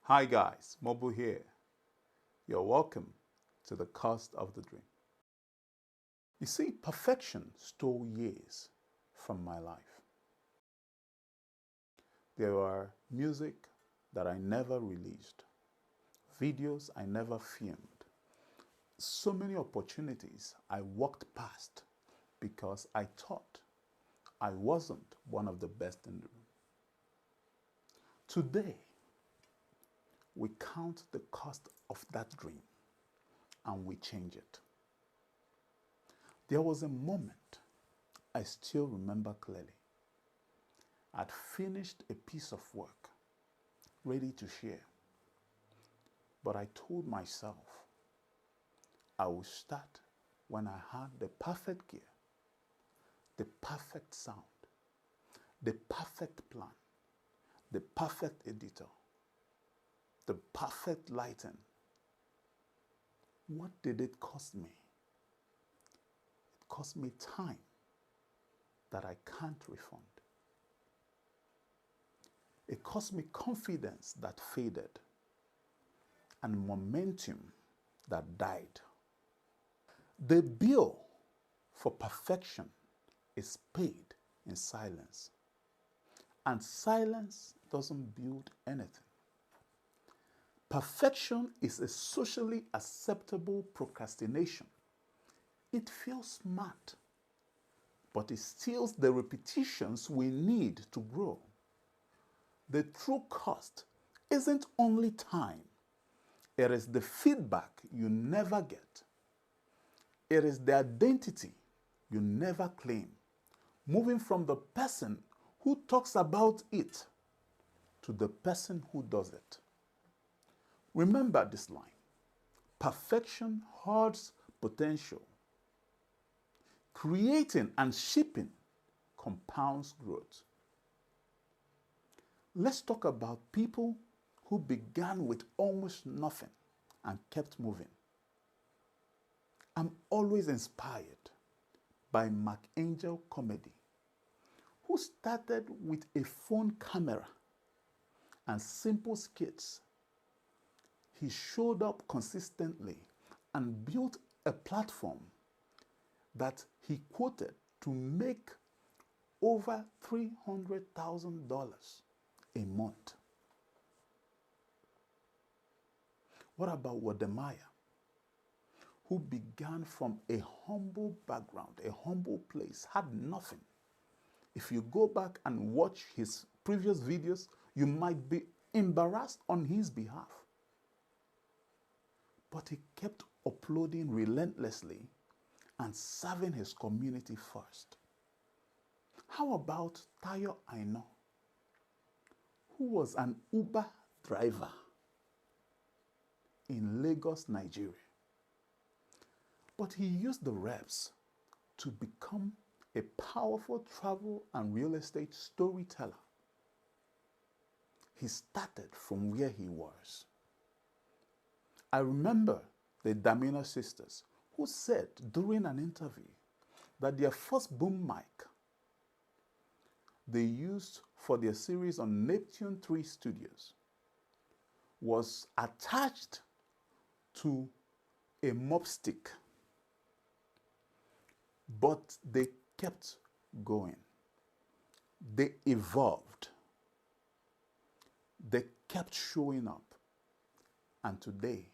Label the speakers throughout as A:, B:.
A: Hi guys, Mobu here. You're welcome to the cost of the dream. You see, perfection stole years from my life. There are music that I never released, videos I never filmed, so many opportunities I walked past because I thought I wasn't one of the best in the room. Today, we count the cost of that dream and we change it. There was a moment I still remember clearly. I'd finished a piece of work, ready to share. But I told myself I would start when I had the perfect gear, the perfect sound, the perfect plan, the perfect editor, the perfect lighting. What did it cost me? It cost me time that I can't refund. It cost me confidence that faded and momentum that died. The bill for perfection is paid in silence. And silence doesn't build anything. Perfection is a socially acceptable procrastination. It feels smart, but it steals the repetitions we need to grow. The true cost isn't only time, it is the feedback you never get. It is the identity you never claim, moving from the person who talks about it to the person who does it. Remember this line: perfection hoards potential. Creating and shipping compounds growth. Let's talk about people who began with almost nothing and kept moving. I'm always inspired by Angel Comedy, who started with a phone camera and simple skits. He showed up consistently and built a platform that he quoted to make over $300,000 a month. What about Wode Maya, who began from a humble background, a humble place, had nothing? If you go back and watch his previous videos, you might be embarrassed on his behalf. But he kept uploading relentlessly and serving his community first. How about Aina, who was an Uber driver in Lagos, Nigeria? But he used the reps to become a powerful travel and real estate storyteller. He started from where he was. I remember the Damina Sisters, who said during an interview that their first boom mic they used for their series on Neptune 3 Studios was attached to a mop stick. But they kept going. They evolved. They kept showing up. And today,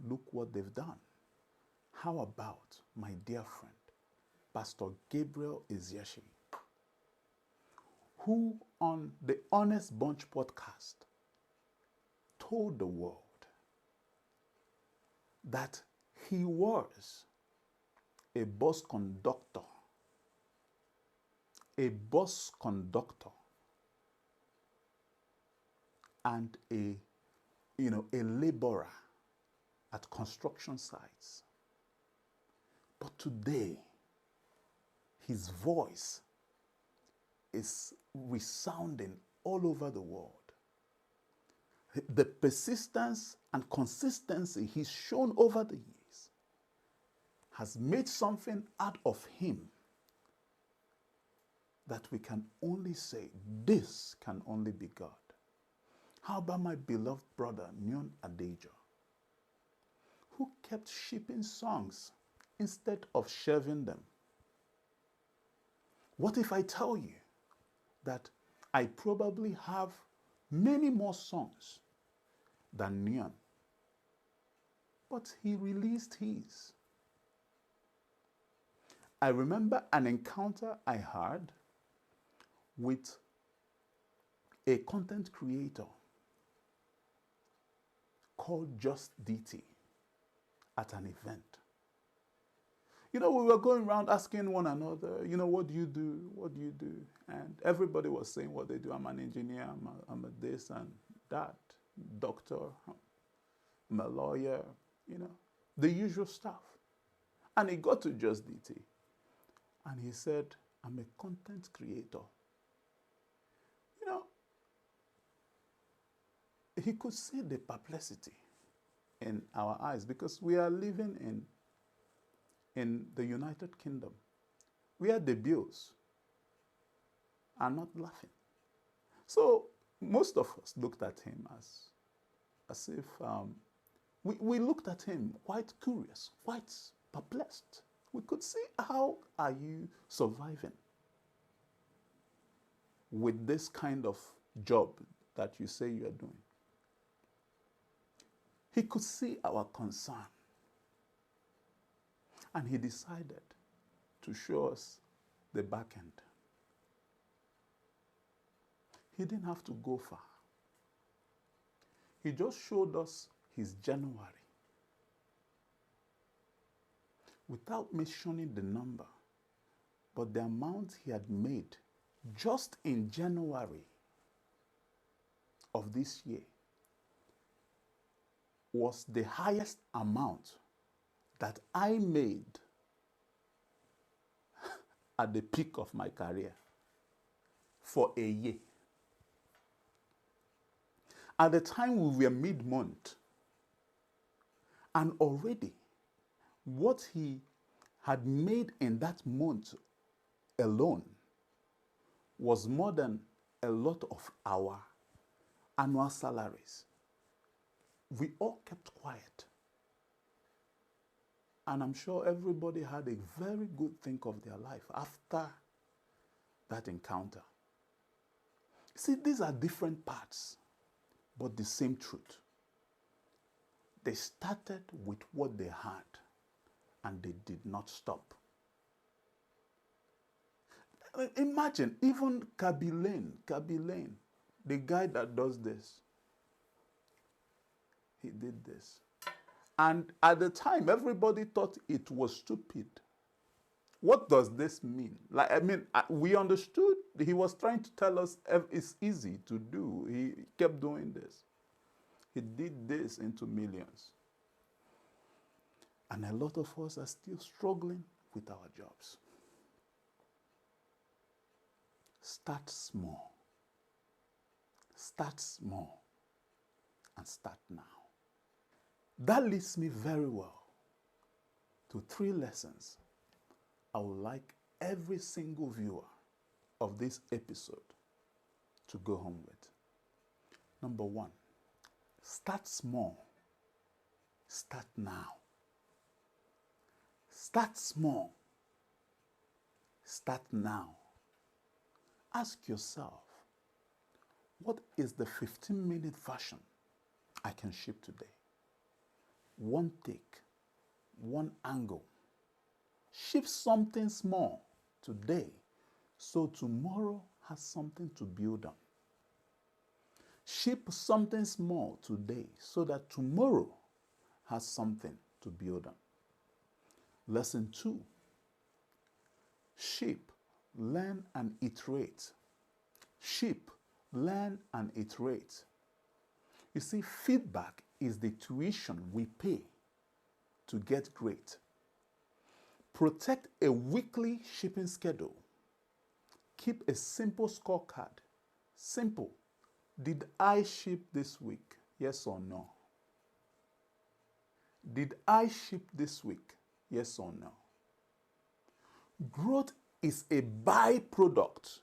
A: look what they've done. How about my dear friend, Pastor Gabriel Eziashi, who on the Honest Bunch podcast told the world that he was a bus conductor, and a laborer at construction sites. But today, his voice is resounding all over the world. The persistence and consistency he's shown over the years has made something out of him that we can only say, this can only be God. How about my beloved brother, Neon Adejo, who kept shipping songs instead of shelving them? What if I tell you that I probably have many more songs than Neon, but he released his? I remember an encounter I had with a content creator called Just DT at an event. We were going around asking one another, what do you do? What do you do? And everybody was saying what they do. I'm an engineer, I'm a this and that, doctor, I'm a lawyer, the usual stuff. And he got to Just DT. And he said, I'm a content creator. He could see the perplexity in our eyes because we are living in the United Kingdom, where the bills are not laughing. So most of us looked at him as if we looked at him quite curious, quite perplexed. We could see, how are you surviving with this kind of job that you say you are doing? He could see our concern. And he decided to show us the back end. He didn't have to go far. He just showed us his January without mentioning the number, but the amount he had made just in January of this year was the highest amount that I made at the peak of my career for a year. At the time we were mid-month, and already what he had made in that month alone was more than a lot of our annual salaries. We all kept quiet. And I'm sure everybody had a very good think of their life after that encounter. See, these are different parts, but the same truth. They started with what they had, and they did not stop. Imagine, even Kabilane, the guy that does this, he did this. And at the time, everybody thought it was stupid. What does this mean? We understood he was trying to tell us it's easy to do. He kept doing this. He did this into millions. And a lot of us are still struggling with our jobs. Start small. Start small. And start now. That leads me very well to 3 lessons I would like every single viewer of this episode to go home with. Number 1, start small. Start now. Start small. Start now. Ask yourself, what is the 15-minute version I can ship today? 1 take, 1 angle. Ship something small today so tomorrow has something to build on. Ship something small today so that tomorrow has something to build on. Lesson 2. Ship, learn and iterate. Ship, learn and iterate. You see, feedback is the tuition we pay to get great. Protect a weekly shipping schedule. Keep a simple scorecard. Simple. Did I ship this week? Yes or no? Did I ship this week? Yes or no? Growth is a byproduct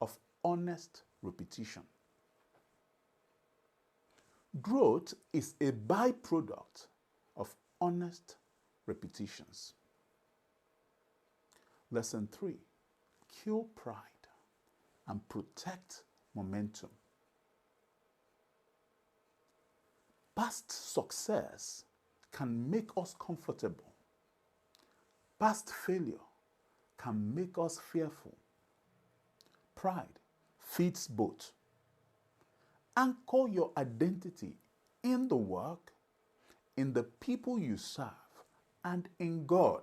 A: of honest repetition. Growth is a byproduct of honest repetitions. Lesson 3. Kill pride and protect momentum. Past success can make us comfortable. Past failure can make us fearful. Pride feeds both. Anchor your identity in the work, in the people you serve, and in God,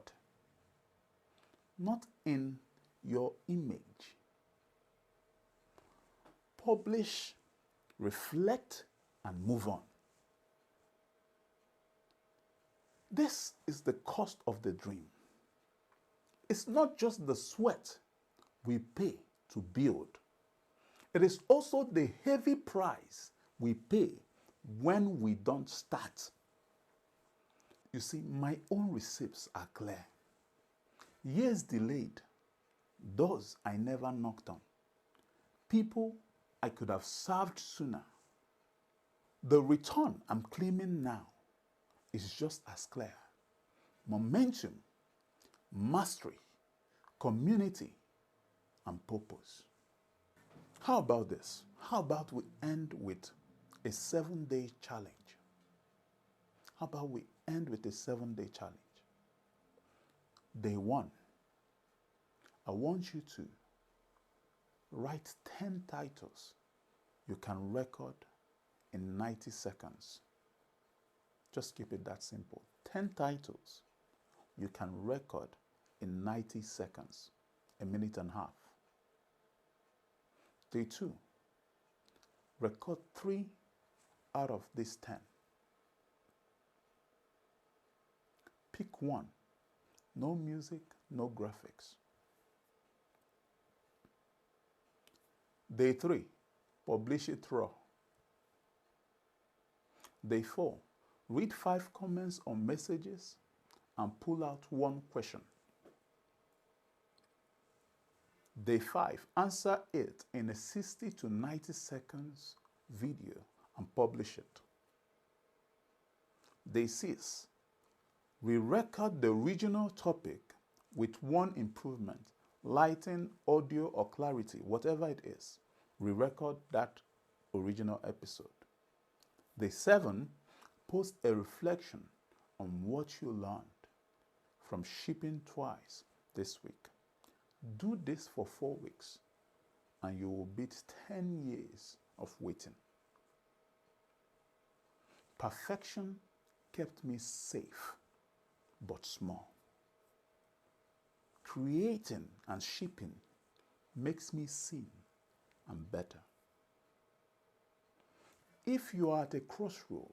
A: not in your image. Publish, reflect, and move on. This is the cost of the dream. It's not just the sweat we pay to build. It is also the heavy price we pay when we don't start. You see, my own receipts are clear. Years delayed, doors I never knocked on, people I could have served sooner. The return I'm claiming now is just as clear. Momentum, mastery, community, and purpose. How about this? How about we end with a 7-day challenge? How about we end with a 7-day challenge? Day 1, I want you to write 10 titles you can record in 90 seconds. Just keep it that simple. 10 titles you can record in 90 seconds, a minute and a half. Day 2, record 3 out of these 10. Pick one. No music, no graphics. Day 3, publish it raw. Day 4, read 5 comments on messages and pull out 1 question. Day 5, answer it in a 60 to 90 seconds video and publish it. Day 6, re-record the original topic with 1 improvement, lighting, audio, or clarity, whatever it is. Re-record that original episode. Day 7, post a reflection on what you learned from shipping twice this week. Do this for 4 weeks and you will beat 10 years of waiting. Perfection kept me safe but small. Creating and shipping makes me seen and better. If you are at a crossroad,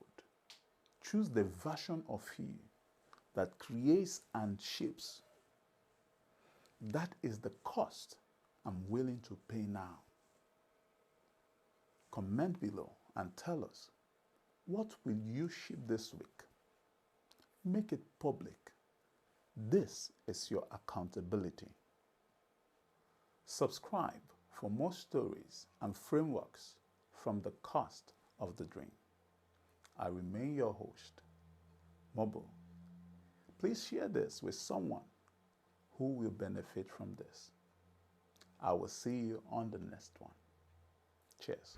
A: choose the version of you that creates and ships. That is the cost I'm willing to pay now. Comment below and tell us, what will you ship this week? Make it public. This is your accountability. Subscribe for more stories and frameworks from the cost of the dream. I remain your host, Mobile. Please share this with someone who will benefit from this. I will see you on the next one. Cheers.